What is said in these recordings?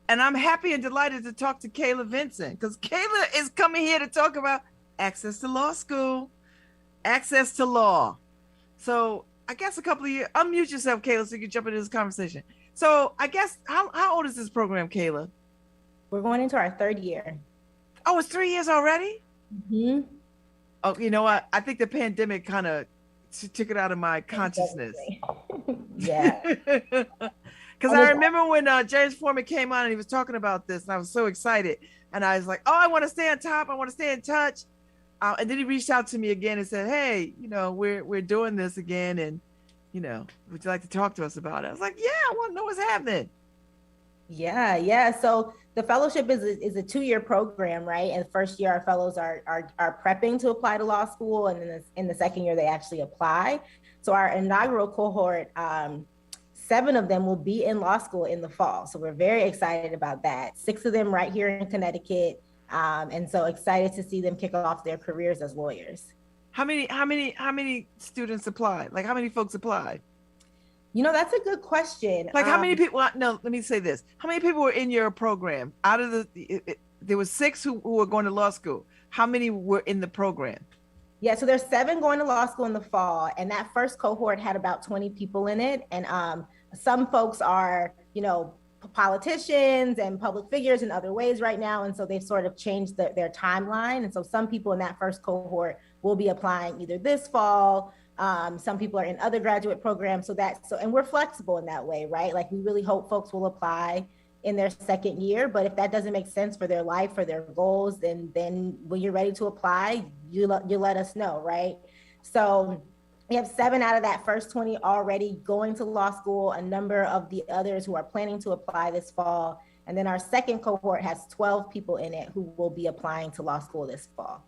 And I'm happy and delighted to talk to Kayla Vinson because Kayla is coming here to talk about access to law school, access to law. So I guess a couple of years, unmute yourself, Kayla, so you can jump into this conversation. So I guess, how old is this program, Kayla? We're going into our third year. Oh, it's 3 years already? Mm-hmm. Oh, you know what? I think the pandemic kind of took it out of my consciousness. Yeah. Because I remember when James Foreman came on and he was talking about this, and I was so excited. And I was like, oh, I want to stay on top. I want to stay in touch. And then he reached out to me again and said, hey, we're doing this again. And, would you like to talk to us about it? I was like, yeah, I want to know what's happening. Yeah. So the fellowship is a 2-year program, right? And the first year our fellows are prepping to apply to law school, and then in the second year they actually apply. So our inaugural cohort, 7 of them will be in law school in the fall. So we're very excited about that. 6 of them right here in Connecticut, and so excited to see them kick off their careers as lawyers. How many students applied? Like, how many folks applied? That's a good question. Like, how many people? No, let me say this: how many people were in your program? Out of there was 6 who were going to law school. How many were in the program? Yeah, so there's 7 going to law school in the fall, and that first cohort had about 20 people in it. And some folks are, politicians and public figures in other ways right now, and so they've sort of changed their timeline. And so some people in that first cohort will be applying either this fall. Some people are in other graduate programs. And we're flexible in that way, right? Like, we really hope folks will apply in their second year, but if that doesn't make sense for their life, for their goals, then when you're ready to apply, you let us know, right? So we have 7 out of that first 20 already going to law school, a number of the others who are planning to apply this fall. And then our second cohort has 12 people in it who will be applying to law school this fall.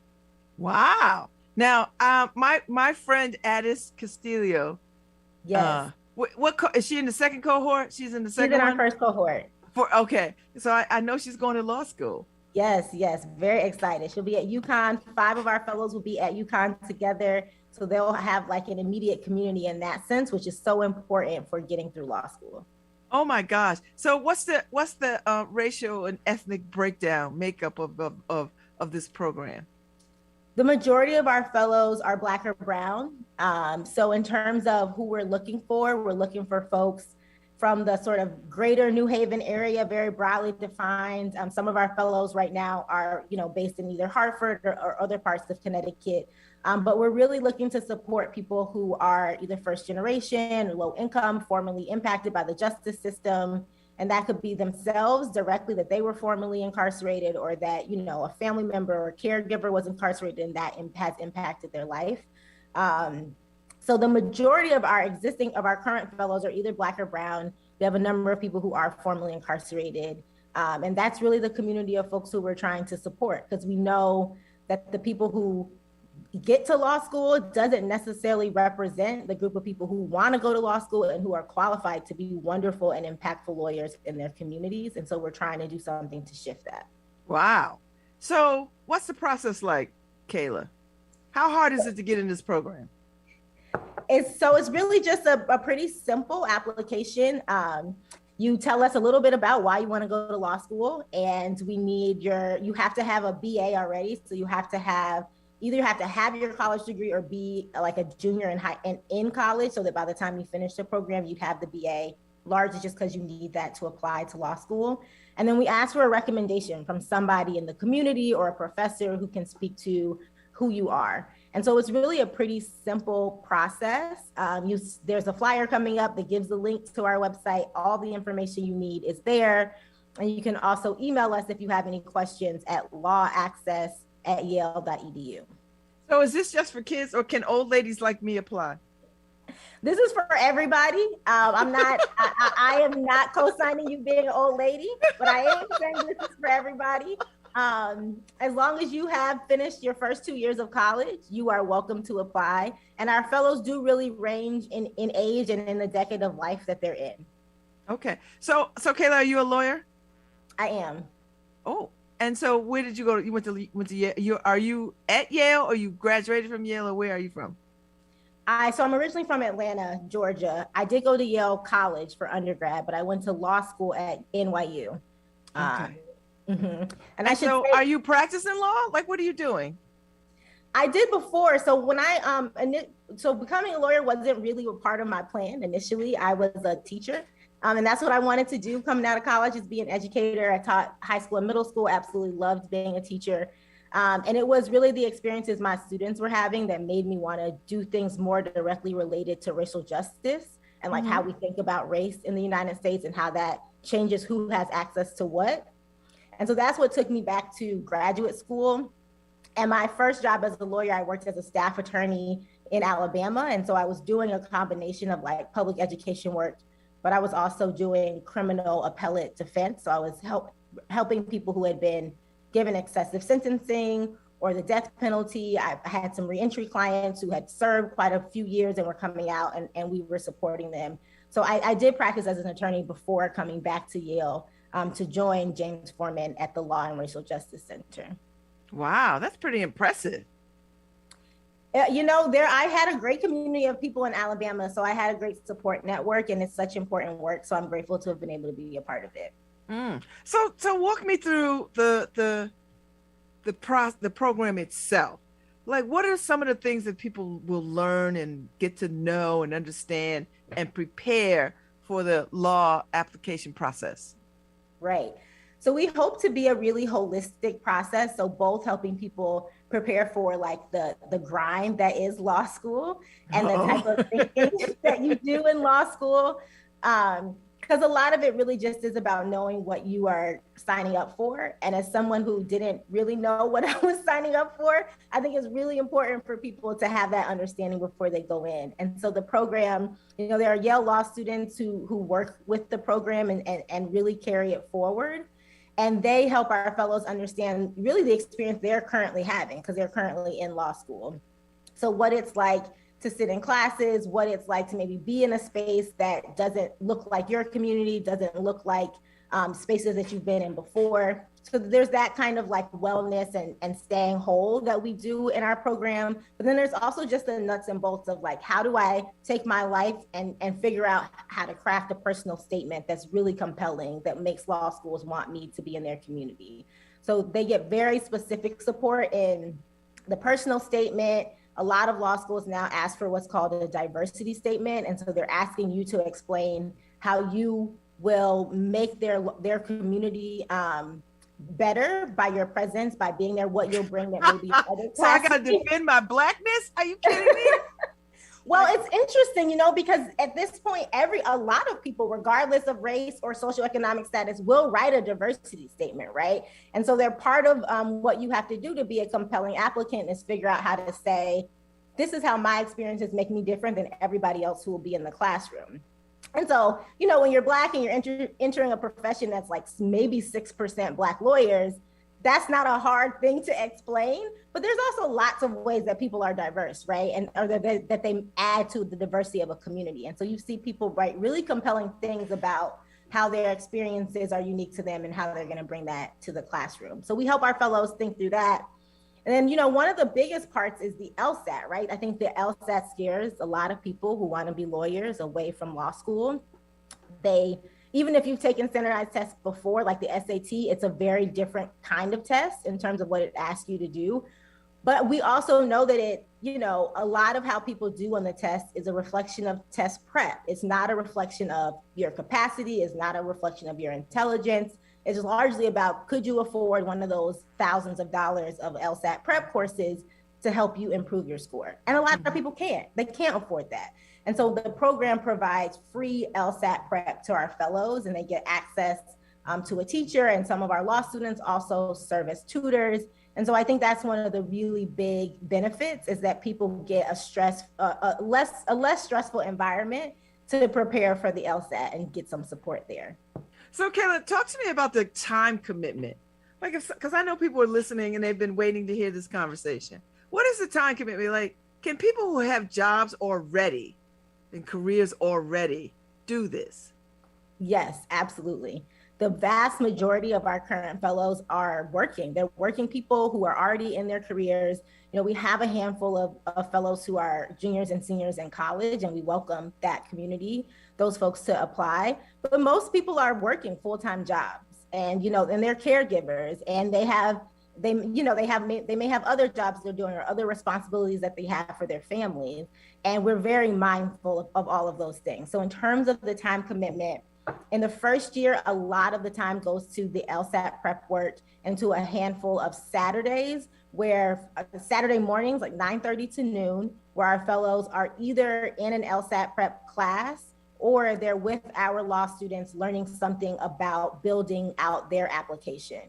Wow. Now, my friend Addis Castillo. Yes. What is she in the second cohort? She's in the second. She's in our first cohort. Okay. So I know she's going to law school. Yes. Very excited. She'll be at UConn. 5 of our fellows will be at UConn together. So they'll have like an immediate community in that sense, which is so important for getting through law school. Oh my gosh. So what's the racial and ethnic makeup of this program? The majority of our fellows are Black or brown. So in terms of who we're looking for folks from the sort of greater New Haven area, very broadly defined. Some of our fellows right now are, based in either Hartford or other parts of Connecticut. But we're really looking to support people who are either first generation, low income, formerly impacted by the justice system. And that could be themselves directly, that they were formerly incarcerated, or that, a family member or caregiver was incarcerated and that has impacted their life. So the majority of our current fellows are either Black or brown. We have a number of people who are formerly incarcerated. And that's really the community of folks who we're trying to support, because we know that the people who get to law school doesn't necessarily represent the group of people who want to go to law school and who are qualified to be wonderful and impactful lawyers in their communities. And so we're trying to do something to shift that. Wow. So what's the process like, Kayla? How hard is it to get in this program? It's really just a pretty simple application. You tell us a little bit about why you want to go to law school, and you have to have a BA already. So you have to have your college degree or be like a junior in college, so that by the time you finish the program, you'd have the BA, largely just because you need that to apply to law school. And then we ask for a recommendation from somebody in the community or a professor who can speak to who you are. And so it's really a pretty simple process. There's a flyer coming up that gives the link to our website. All the information you need is there. And you can also email us if you have any questions at lawaccess@yale.edu. So is this just for kids, or can old ladies like me apply? This is for everybody. I am not co-signing you being an old lady, but I am saying this is for everybody. As long as you have finished your first 2 years of college, you are welcome to apply. And our fellows do really range in age and in the decade of life that they're in. Okay. So Kayla, are you a lawyer? I am. Oh, and so where did you go? You went to Yale. Are you at Yale, or you graduated from Yale, or where are you from? So I'm originally from Atlanta, Georgia. I did go to Yale College for undergrad, but I went to law school at NYU. Okay. And I should so say, are you practicing law? Like, what are you doing? I did before. So when so becoming a lawyer wasn't really a part of my plan initially. I was a teacher. And that's what I wanted to do coming out of college, is be an educator. I taught high school and middle school, absolutely loved being a teacher. And it was really the experiences my students were having that made me want to do things more directly related to racial justice and like how we think about race in the United States and how that changes who has access to what. And so that's what took me back to graduate school. And my first job as a lawyer, I worked as a staff attorney in Alabama. And so I was doing a combination of like public education work, but I was also doing criminal appellate defense. So I was helping people who had been given excessive sentencing or the death penalty. I had some reentry clients who had served quite a few years and were coming out, and we were supporting them. So I did practice as an attorney before coming back to Yale to join James Forman at the Law and Racial Justice Center. Wow, that's pretty impressive. I had a great community of people in Alabama, so I had a great support network, and it's such important work. So I'm grateful to have been able to be a part of it. So walk me through the program itself. Like, what are some of the things that people will learn and get to know and understand and prepare for the law application process? Right. So we hope to be a really holistic process. So both helping people prepare for like the grind that is law school and the type of thinking that you do in law school. Because a lot of it really just is about knowing what you are signing up for. And as someone who didn't really know what I was signing up for, I think it's really important for people to have that understanding before they go in. And so the program, there are Yale law students who work with the program and really carry it forward. And they help our fellows understand really the experience they're currently having because they're currently in law school. So what it's like to sit in classes, what it's like to maybe be in a space that doesn't look like your community, doesn't look like spaces that you've been in before. So there's that kind of like wellness and staying whole that we do in our program. But then there's also just the nuts and bolts of like, how do I take my life and figure out how to craft a personal statement that's really compelling, that makes law schools want me to be in their community. So they get very specific support in the personal statement. A lot of law schools now ask for what's called a diversity statement. And so they're asking you to explain how you will make their community better by your presence, by being there, what you'll bring that maybe other So I gotta defend my Blackness? Are you kidding me? Well, it's interesting, because at this point, a lot of people, regardless of race or socioeconomic status, will write a diversity statement, right? And so they're part of what you have to do to be a compelling applicant is figure out how to say, this is how my experiences make me different than everybody else who will be in the classroom. And so, when you're Black and you're entering a profession that's like maybe 6% Black lawyers, that's not a hard thing to explain, but there's also lots of ways that people are diverse, right? And or that they add to the diversity of a community. And so you see people write really compelling things about how their experiences are unique to them and how they're gonna bring that to the classroom. So we help our fellows think through that. And then, one of the biggest parts is the LSAT, right? I think the LSAT scares a lot of people who wanna be lawyers away from law school. Even if you've taken standardized tests before, like the SAT, it's a very different kind of test in terms of what it asks you to do. But we also know that a lot of how people do on the test is a reflection of test prep. It's not a reflection of your capacity. It's not a reflection of your intelligence. It's largely about, could you afford one of those thousands of dollars of LSAT prep courses to help you improve your score? And a lot of people can't. They can't afford that. And so the program provides free LSAT prep to our fellows, and they get access to a teacher, and some of our law students also serve as tutors. And so I think that's one of the really big benefits is that people get a less stressful environment to prepare for the LSAT and get some support there. So Kayla, talk to me about the time commitment. Because I know people are listening and they've been waiting to hear this conversation. What is the time commitment? Like, can people who have jobs already and careers already do this? Yes, absolutely. The vast majority of our current fellows are working. They're working people who are already in their careers. We have a handful of fellows who are juniors and seniors in college, and we welcome that community, those folks to apply. But most people are working full-time jobs. and, and they're caregivers, and they may have other jobs they're doing or other responsibilities that they have for their families. And we're very mindful of all of those things. So in terms of the time commitment, in the first year, a lot of the time goes to the LSAT prep work and to a handful of Saturdays, where Saturday mornings, like 9:30 to noon, where our fellows are either in an LSAT prep class or they're with our law students learning something about building out their application.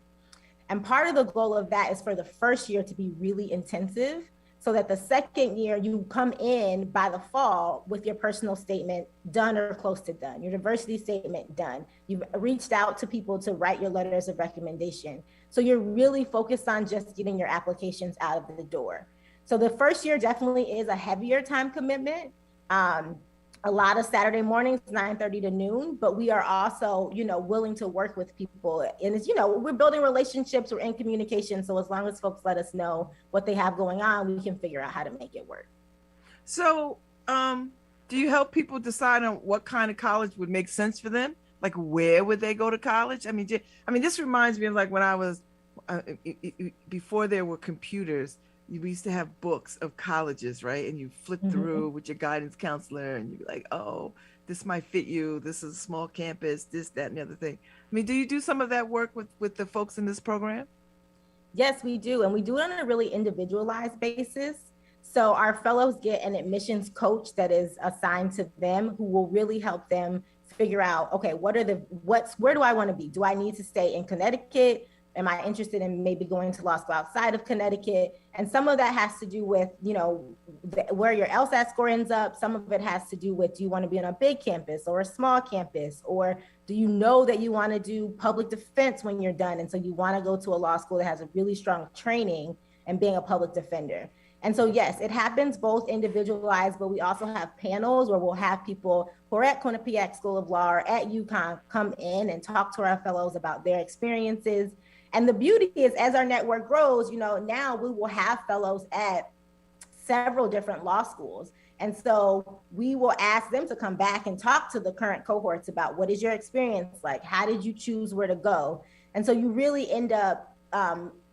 And part of the goal of that is for the first year to be really intensive, so that the second year you come in by the fall with your personal statement done or close to done, your diversity statement done. You've reached out to people to write your letters of recommendation. So you're really focused on just getting your applications out of the door. So the first year definitely is a heavier time commitment. A lot of Saturday mornings, 9:30 to noon, but we are also, willing to work with people. And it's, we're building relationships, we're in communication. So as long as folks let us know what they have going on, we can figure out how to make it work. So do you help people decide on what kind of college would make sense for them? Like, where would they go to college? I mean, this reminds me of like when I was, before there were computers, we used to have books of colleges, right? And you flip through with your guidance counselor and you're like, oh, this might fit you. This is a small campus, this, that, and the other thing. I mean, do you do some of that work with the folks in this program? Yes, we do. And we do it on a really individualized basis. So our fellows get an admissions coach that is assigned to them, who will really help them figure out, okay, where do I want to be? Do I need to stay in Connecticut? Am I interested in maybe going to law school outside of Connecticut? And some of that has to do with, where your LSAT score ends up. Some of it has to do with, do you want to be on a big campus or a small campus? Or do you know that you want to do public defense when you're done? And so you want to go to a law school that has a really strong training in being a public defender. And so, yes, it happens both individualized, but we also have panels where we'll have people who are at Quinnipiac School of Law or at UConn come in and talk to our fellows about their experiences. And the beauty is, as our network grows, now we will have fellows at several different law schools. And so we will ask them to come back and talk to the current cohorts about, what is your experience like? How did you choose where to go? And so you really end up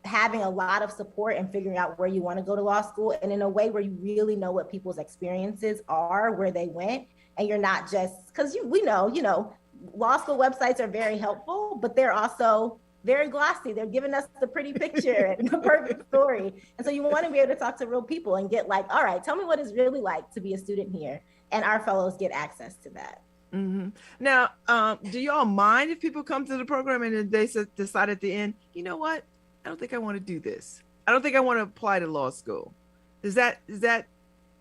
having a lot of support and figuring out where you want to go to law school, and in a way where you really know what people's experiences are, where they went. And you're not just, because we know, law school websites are very helpful, but they're also very glossy. They're giving us the pretty picture and the perfect story. And so you want to be able to talk to real people and get like, all right, tell me what it's really like to be a student here. And our fellows get access to that. Mm-hmm. Now, do y'all mind if people come to the program and then they decide at the end, you know what? I don't think I want to do this. I don't think I want to apply to law school. Is that,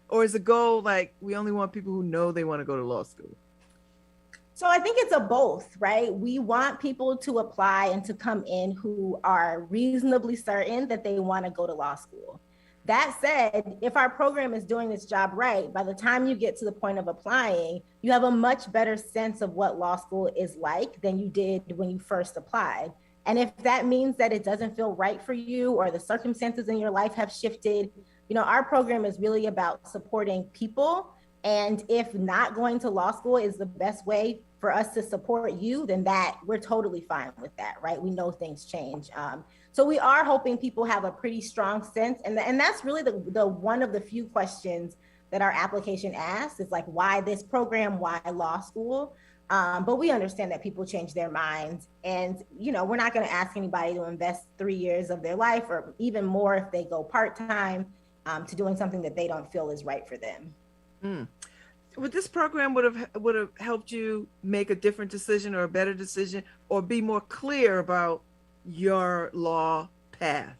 or is the goal like, we only want people who know they want to go to law school? So I think it's a both, right? We want people to apply and to come in who are reasonably certain that they want to go to law school. That said, if our program is doing its job right, by the time you get to the point of applying, you have a much better sense of what law school is like than you did when you first applied. And if that means that it doesn't feel right for you, or the circumstances in your life have shifted, our program is really about supporting people. And if not going to law school is the best way for us to support you, then we're totally fine with that, right? We know things change. So we are hoping people have a pretty strong sense. And that's really the one of the few questions that our application asks is like, why this program, why law school? But we understand that people change their minds. And, we're not going to ask anybody to invest 3 years of their life, or even more if they go part-time, to doing something that they don't feel is right for them. Would this program would have helped you make a different decision or a better decision, or be more clear about your law path?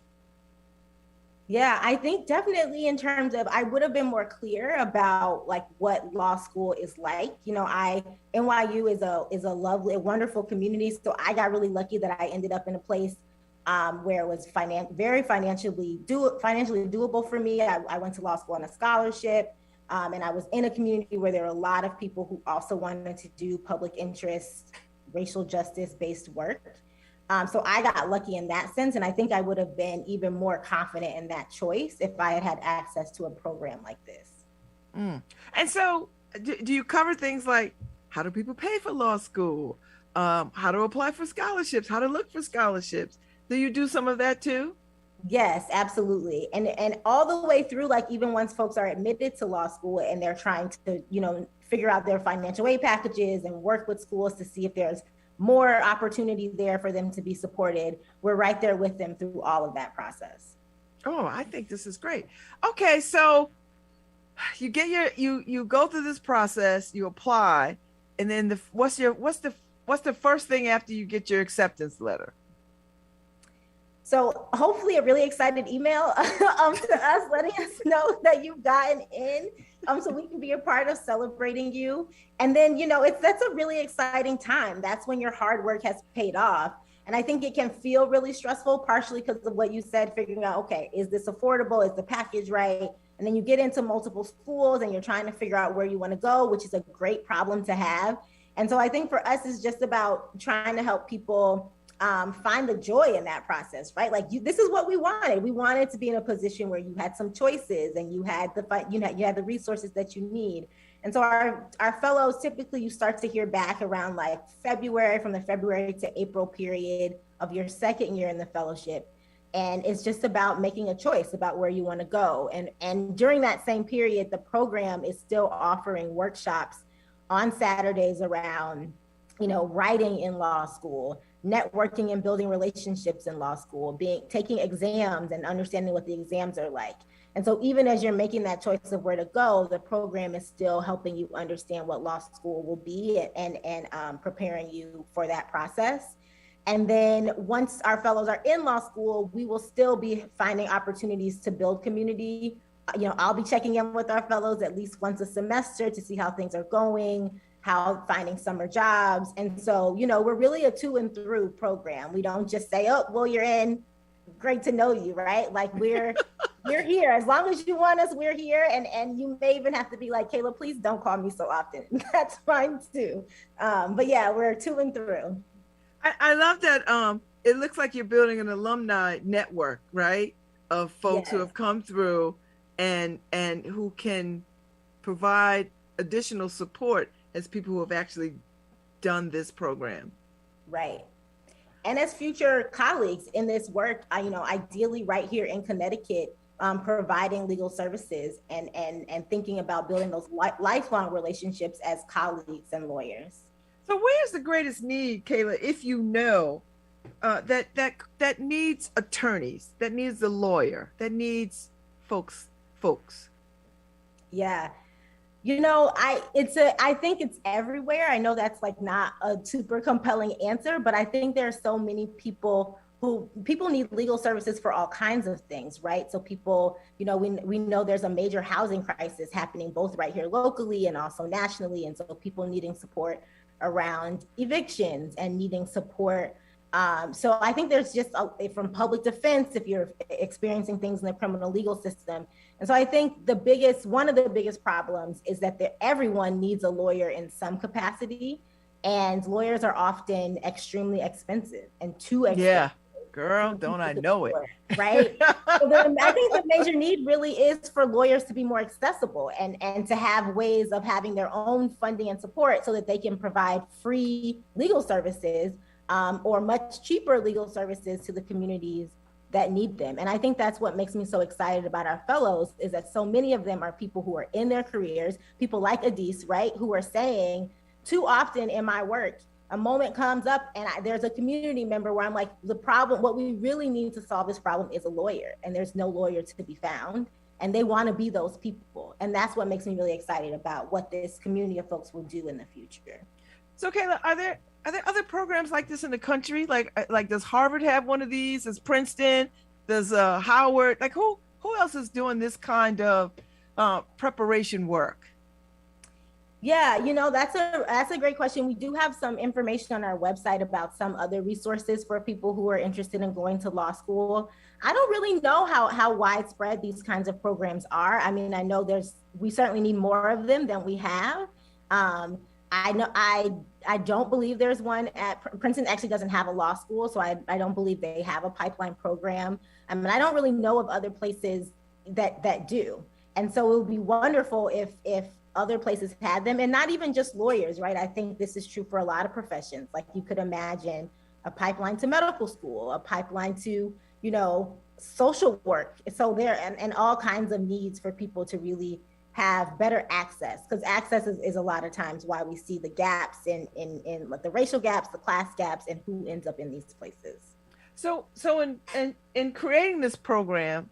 Yeah, I think definitely in terms of, I would have been more clear about like what law school is like. NYU is a lovely, wonderful community. So I got really lucky that I ended up in a place where it was very financially doable for me. I went to law school on a scholarship. And I was in a community where there were a lot of people who also wanted to do public interest, racial justice-based work. So I got lucky in that sense. And I think I would have been even more confident in that choice if I had access to a program like this. And so do you cover things like, how do people pay for law school? how to apply for scholarships, how to look for scholarships. Do you do some of that too? Yes, absolutely. And all the way through, like even once folks are admitted to law school and they're trying to, figure out their financial aid packages and work with schools to see if there's more opportunity there for them to be supported, we're right there with them through all of that process. Oh, I think this is great. Okay, so you get you go through this process, you apply, and then what's the first thing after you get your acceptance letter? So hopefully a really excited email to us letting us know that you've gotten in, so we can be a part of celebrating you. And then, that's a really exciting time. That's when your hard work has paid off. And I think it can feel really stressful, partially because of what you said, figuring out, okay, is this affordable? Is the package right? And then you get into multiple schools and you're trying to figure out where you want to go, which is a great problem to have. And so I think for us, it's just about trying to help people find the joy in that process, right? Like this is what we wanted. We wanted to be in a position where you had some choices and you had the resources that you need. And so our fellows, typically you start to hear back around like from the February to April period of your second year in the fellowship. And it's just about making a choice about where you want to go. And during that same period, the program is still offering workshops on Saturdays around, writing in law school, networking and building relationships in law school, taking exams and understanding what the exams are like. And so even as you're making that choice of where to go, the program is still helping you understand what law school will be and preparing you for that process. And then once our fellows are in law school, we will still be finding opportunities to build community. I'll be checking in with our fellows at least once a semester to see how things are going, how finding summer jobs. And so, we're really a to and through program. We don't just say, oh, well, you're in, great to know you, right? Like we're here. As long as you want us, we're here. And you may even have to be like, Kayla, please don't call me so often. That's fine too. But yeah, we're to and through. I love that. It looks like you're building an alumni network, right? Of folks who have come through and who can provide additional support as people who have actually done this program. Right. And as future colleagues in this work, ideally right here in Connecticut, providing legal services and thinking about building those lifelong relationships as colleagues and lawyers. So where's the greatest need, Kayla, if you know, that needs attorneys, that needs a lawyer, that needs folks? Yeah. I think it's everywhere. I know that's like not a super compelling answer, but I think there are so many people need legal services for all kinds of things, right? So people, we know there's a major housing crisis happening both right here locally and also nationally. And so people needing support around evictions and needing support. So I think there's just from public defense, if you're experiencing things in the criminal legal system. And so I think one of the biggest problems is that everyone needs a lawyer in some capacity, and lawyers are often extremely expensive and too expensive. Yeah, girl, don't I know it? Right. So I think the major need really is for lawyers to be more accessible and to have ways of having their own funding and support so that they can provide free legal services or much cheaper legal services to the communities that need them. And I think that's what makes me so excited about our fellows, is that so many of them are people who are in their careers, people like Adis, right, who are saying, too often in my work, a moment comes up and there's a community member where I'm like, what we really need to solve this problem is a lawyer, and there's no lawyer to be found, and they want to be those people. And that's what makes me really excited about what this community of folks will do in the future. So Kayla, are there other programs like this in the country? Like does Harvard have one of these? Does Princeton? Does Howard? Like who else is doing this kind of preparation work? Yeah, that's a great question. We do have some information on our website about some other resources for people who are interested in going to law school. I don't really know how widespread these kinds of programs are. I mean, I know we certainly need more of them than we have. I don't believe there's one at Princeton. Actually doesn't have a law school, so I don't believe they have a pipeline program. I mean, I don't really know of other places that do. And so it would be wonderful if other places had them, and not even just lawyers, right? I think this is true for a lot of professions. Like you could imagine a pipeline to medical school, a pipeline to, you know, social work. So there, and all kinds of needs for people to really have better access, because access is a lot of times why we see the gaps in like the racial gaps, the class gaps, and who ends up in these places. So in creating this program,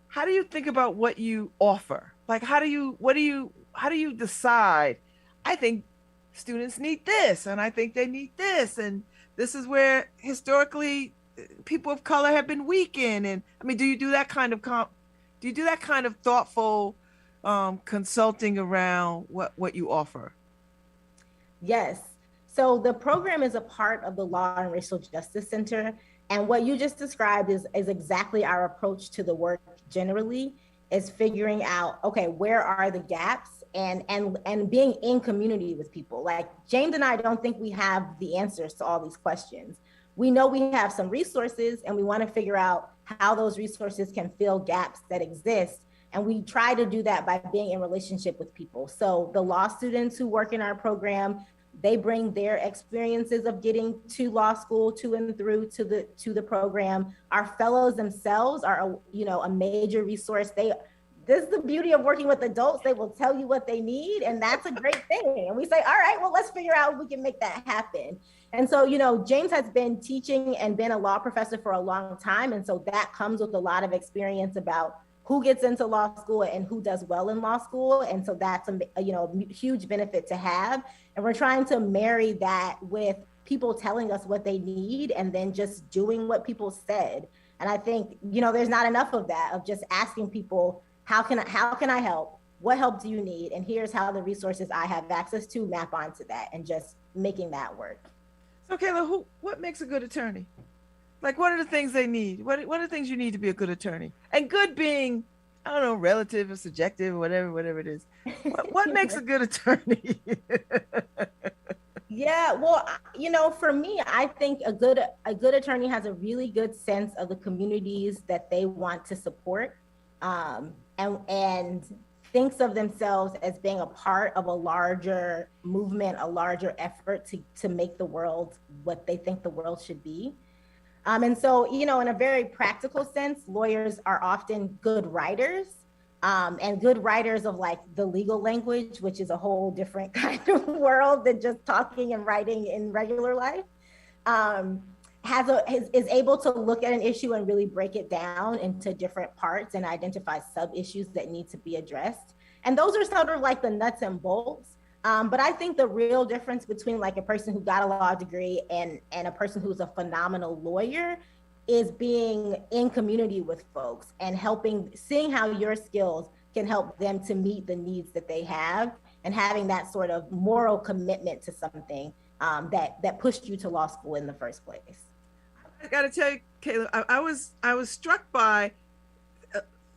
how do you think about what you offer? Like, how do you decide? I think students need this, and I think they need this, and this is where historically people of color have been weak in. And I mean, do you do that kind of thoughtful consulting around what you offer? Yes. So the program is a part of the Law and Racial Justice Center. And what you just described is exactly our approach to the work generally, is figuring out, okay, where are the gaps, and being in community with people. Like James and I don't think we have the answers to all these questions. We know we have some resources, and we want to figure out how those resources can fill gaps that exist. And we try to do that by being in relationship with people. So the law students who work in our program, they bring their experiences of getting to law school, to and through to the program. Our fellows themselves are, a major resource. This is the beauty of working with adults. They will tell you what they need, and that's a great thing. And we say, all right, well, let's figure out if we can make that happen. And so, James has been teaching and been a law professor for a long time. And so that comes with a lot of experience about who gets into law school and who does well in law school. And so that's a huge benefit to have. And we're trying to marry that with people telling us what they need and then just doing what people said. And I think, there's not enough of that, of just asking people, how can I help? What help do you need? And here's how the resources I have access to map onto that, and just making that work. So Kayla, what makes a good attorney? Like, what are the things they need? What are the things you need to be a good attorney? And good being, I don't know, relative or subjective or whatever it is. What makes a good attorney? Yeah, well, for me, I think a good attorney has a really good sense of the communities that they want to support, and thinks of themselves as being a part of a larger movement, a larger effort to make the world what they think the world should be. And so, in a very practical sense, lawyers are often good writers, and good writers of like the legal language, which is a whole different kind of world than just talking and writing in regular life. Is able to look at an issue and really break it down into different parts and identify sub-issues that need to be addressed. And those are sort of like the nuts and bolts. But I think the real difference between like a person who got a law degree and a person who's a phenomenal lawyer is being in community with folks and seeing how your skills can help them to meet the needs that they have, and having that sort of moral commitment to something that pushed you to law school in the first place. I got to tell you, Kayla, I was struck by,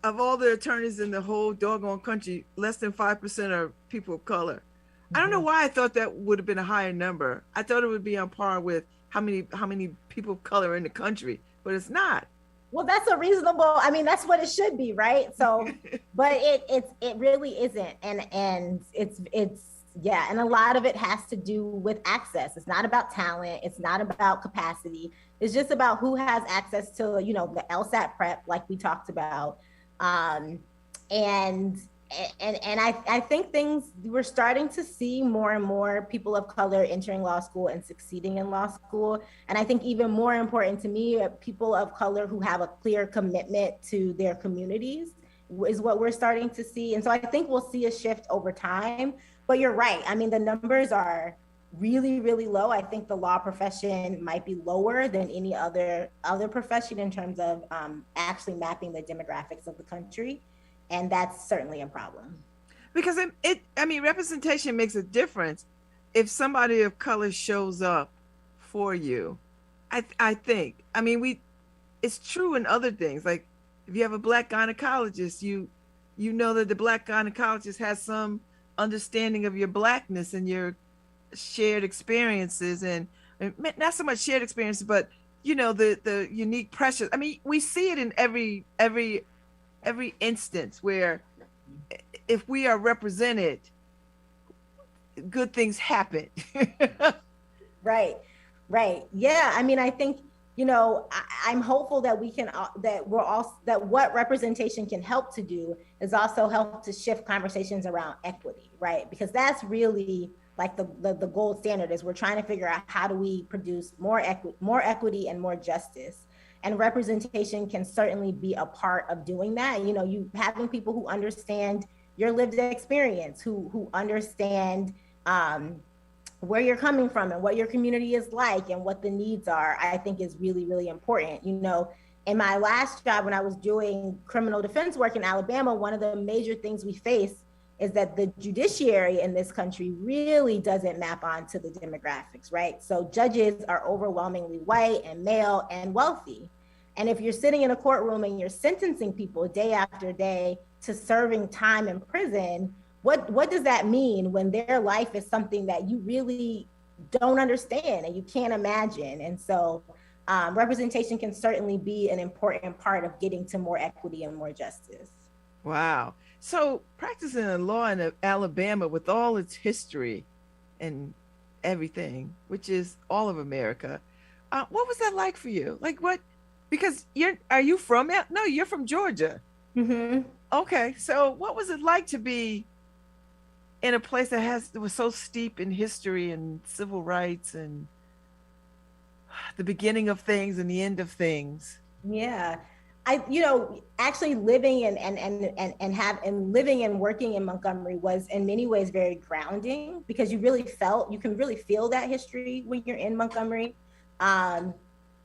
of all the attorneys in the whole doggone country, less than 5% are people of color. I don't know why I thought that would have been a higher number. I thought it would be on par with how many people of color are in the country, but it's not. Well, that's that's what it should be, right? So, but it really isn't. And it's and a lot of it has to do with access. It's not about talent. It's not about capacity. It's just about who has access to, the LSAT prep, like we talked about. And I think we're starting to see more and more people of color entering law school and succeeding in law school. And I think even more important to me, people of color who have a clear commitment to their communities is what we're starting to see. And so I think we'll see a shift over time. But you're right. I mean, the numbers are really, really low. I think the law profession might be lower than any other profession in terms of actually mapping the demographics of the country. And that's certainly a problem. Because representation makes a difference. If somebody of color shows up for you, I think, it's true in other things. Like if you have a Black gynecologist, you know that the Black gynecologist has some understanding of your Blackness and your shared experiences, and not so much shared experiences, but the unique pressures. We see it in every instance where if we are represented, good things happen. Right, right. Yeah, I mean, I think, I'm hopeful that we can, that we're all, that what representation can help to do is also help to shift conversations around equity, right? Because that's really like the gold standard, is we're trying to figure out how do we produce more equity and more justice. And representation can certainly be a part of doing that. You having people who understand your lived experience, who understand, where you're coming from and what your community is like and what the needs are, I think is really, really important. In my last job, when I was doing criminal defense work in Alabama, one of the major things we face is that the judiciary in this country really doesn't map onto the demographics, right? So judges are overwhelmingly white and male and wealthy. And if you're sitting in a courtroom and you're sentencing people day after day to serving time in prison, what does that mean when their life is something that you really don't understand and you can't imagine? And so representation can certainly be an important part of getting to more equity and more justice. Wow. So practicing the law in Alabama with all its history and everything, which is all of America, what was that like for you? Like what? Because are you from? No, you're from Georgia. Mm-hmm. Okay. So what was it like to be in a place that was so steep in history and civil rights and the beginning of things and the end of things? Yeah. Actually living and living and working in Montgomery was in many ways very grounding, because you can really feel that history when you're in Montgomery. There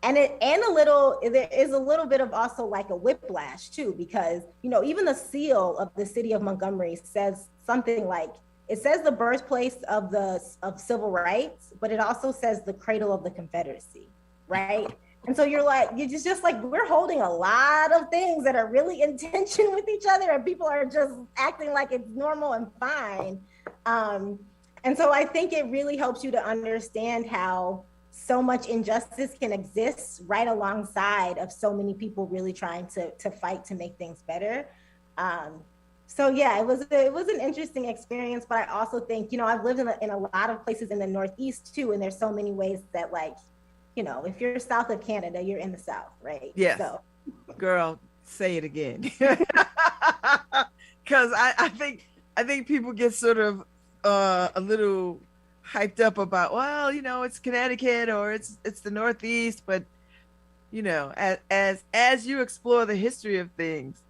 is a little bit of also like a whiplash too, because, even the seal of the city of Montgomery says something like, it says the birthplace of civil rights, but it also says the cradle of the Confederacy, right? And so you're just like, we're holding a lot of things that are really in tension with each other, and people are just acting like it's normal and fine. And so I think it really helps you to understand how so much injustice can exist right alongside of so many people really trying to fight to make things better. So yeah, it was an interesting experience, but I also think, I've lived in a lot of places in the Northeast too, and there's so many ways that, like, if you're south of Canada, you're in the South, right? Yes. So. Girl, say it again. Because I think people get sort of a little hyped up about, well, it's Connecticut or it's the Northeast, but as you explore the history of things,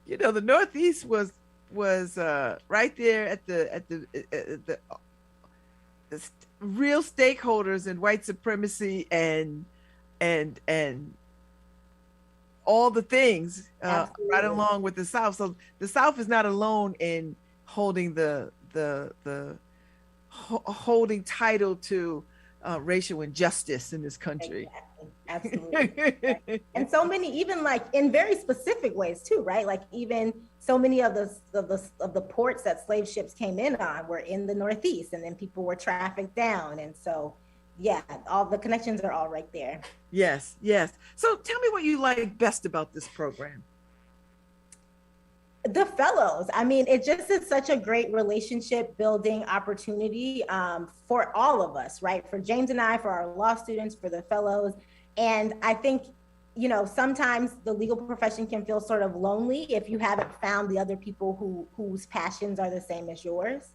the Northeast was right there at the real stakeholders in white supremacy and all the things right along with the South. So the South is not alone in holding holding title to racial injustice in this country. Exactly. Absolutely. And so many, even like in very specific ways too, right? Like even so many of the ports that slave ships came in on were in the Northeast, and then people were trafficked down. And so, yeah, all the connections are all right there. Yes, yes. So tell me what you like best about this program. The fellows. I mean, it just is such a great relationship building opportunity for all of us, right? For James and I, for our law students, for the fellows. And I think, sometimes the legal profession can feel sort of lonely if you haven't found the other people whose passions are the same as yours.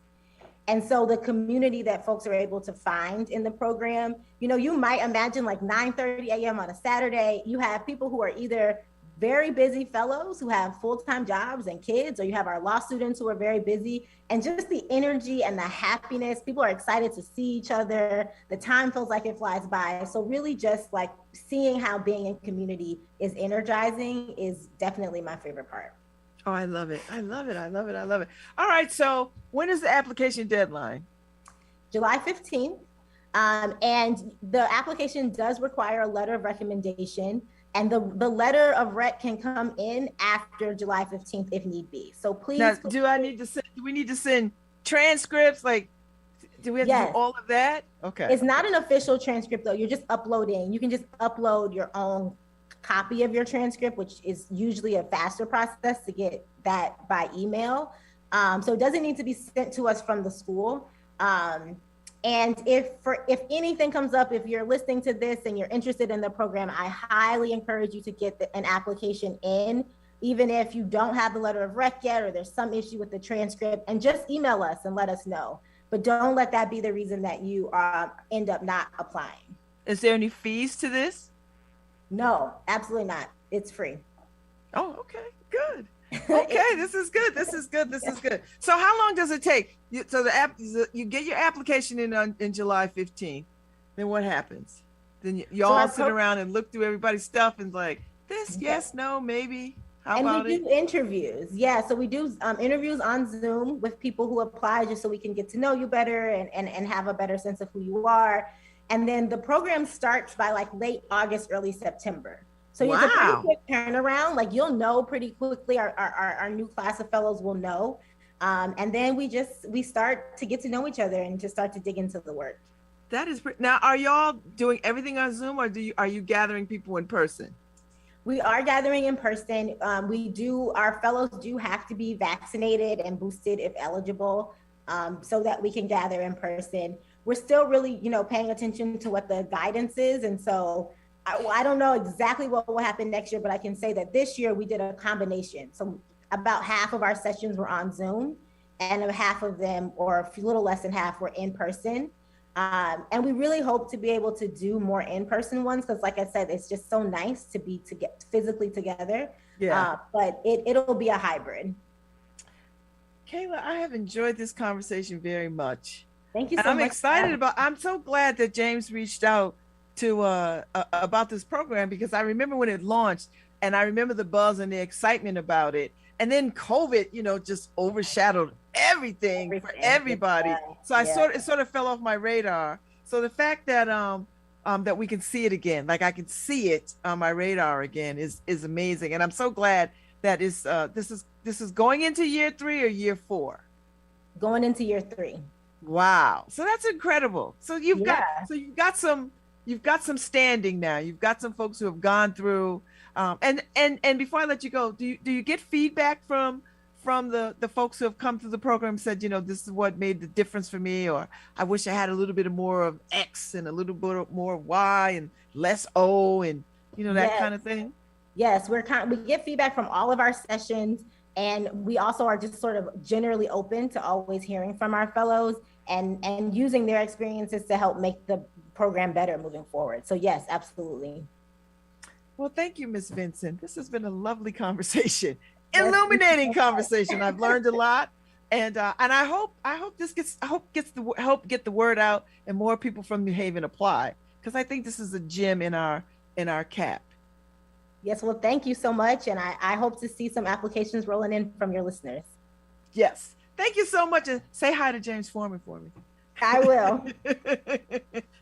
And so the community that folks are able to find in the program, you might imagine like 9:30 a.m. on a Saturday, you have people who are either very busy fellows who have full-time jobs and kids, or you have our law students who are very busy, and just the energy and the happiness, people are excited to see each other. The time feels like it flies by. So really just like seeing how being in community is energizing is definitely my favorite part. Oh, I love it. I love it. I love it. I love it. All right. So when is the application deadline? July 15th. And the application does require a letter of recommendation. And the letter of rec can come in after July 15th if need be. So please. Now, do we need to send transcripts? Like, do we have to do all of that? Okay. It's not an official transcript though. You're just uploading. You can just upload your own copy of your transcript, which is usually a faster process to get that by email. So it doesn't need to be sent to us from the school. And if anything comes up, if you're listening to this and you're interested in the program, I highly encourage you to get an application in, even if you don't have the letter of rec yet, or there's some issue with the transcript, and just email us and let us know. But don't let that be the reason that you end up not applying. Is there any fees to this? No, absolutely not. It's free. Oh, okay, good. Okay, this is good. This is good. This is good. So how long does it take? So you get your application in July 15th. Then what happens? Then you all sit around and look through everybody's stuff and like this, yes, no, maybe. How about it? And we do interviews. Yeah, so we do interviews on Zoom with people who apply, just so we can get to know you better and have a better sense of who you are. And then the program starts by like late August, early September. So it's a pretty quick turnaround. Like you'll know pretty quickly. Our new class of fellows will know. And then we start to get to know each other and just start to dig into the work. That is now, are y'all doing everything on Zoom, or are you gathering people in person? We are gathering in person. Our fellows do have to be vaccinated and boosted if eligible, so that we can gather in person. We're still really, paying attention to what the guidance is. And so I don't know exactly what will happen next year, but I can say that this year we did a combination. So about half of our sessions were on Zoom, and half of them, or a little less than half, were in person. And we really hope to be able to do more in-person ones, because like I said, it's just so nice to get physically together. Yeah. But it'll be a hybrid. Kayla, I have enjoyed this conversation very much. Thank you so much. I'm excited I'm so glad that James reached out to about this program, because I remember when it launched, and I remember the buzz and the excitement about it. And then COVID, just overshadowed everything for everybody. Yeah. So it sort of fell off my radar. So the fact that that we can see it again, like I can see it on my radar again, is amazing. And I'm so glad that this is going into year 3 or year 4. Going into year 3. Wow. So that's incredible. So you've got some standing now. You've got some folks who have gone through. And before I let you go, do you get feedback from the folks who have come through the program, said, this is what made the difference for me, or I wish I had a little bit more of X and a little bit more of Y and less O, and that kind of thing? Yes, we get feedback from all of our sessions, and we also are just sort of generally open to always hearing from our fellows and using their experiences to help make the program better moving forward. So yes, absolutely. Well, thank you, Ms. Vinson. This has been a lovely conversation, illuminating conversation. I've learned a lot, and I hope this gets get the word out, and more people from New Haven apply, because I think this is a gem in our cap. Yes, well, thank you so much, and I hope to see some applications rolling in from your listeners. Yes, thank you so much, and say hi to James Foreman for me. I will.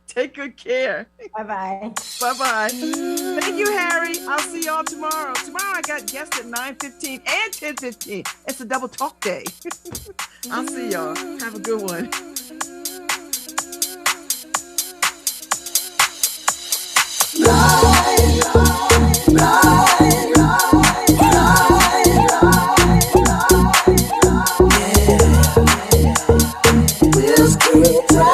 Take good care. Bye-bye. Bye-bye. Thank you, Harry. I'll see y'all tomorrow. Tomorrow I got guests at 9:15 and 10:15. It's a double talk day. I'll see y'all. Have a good one. We'll keep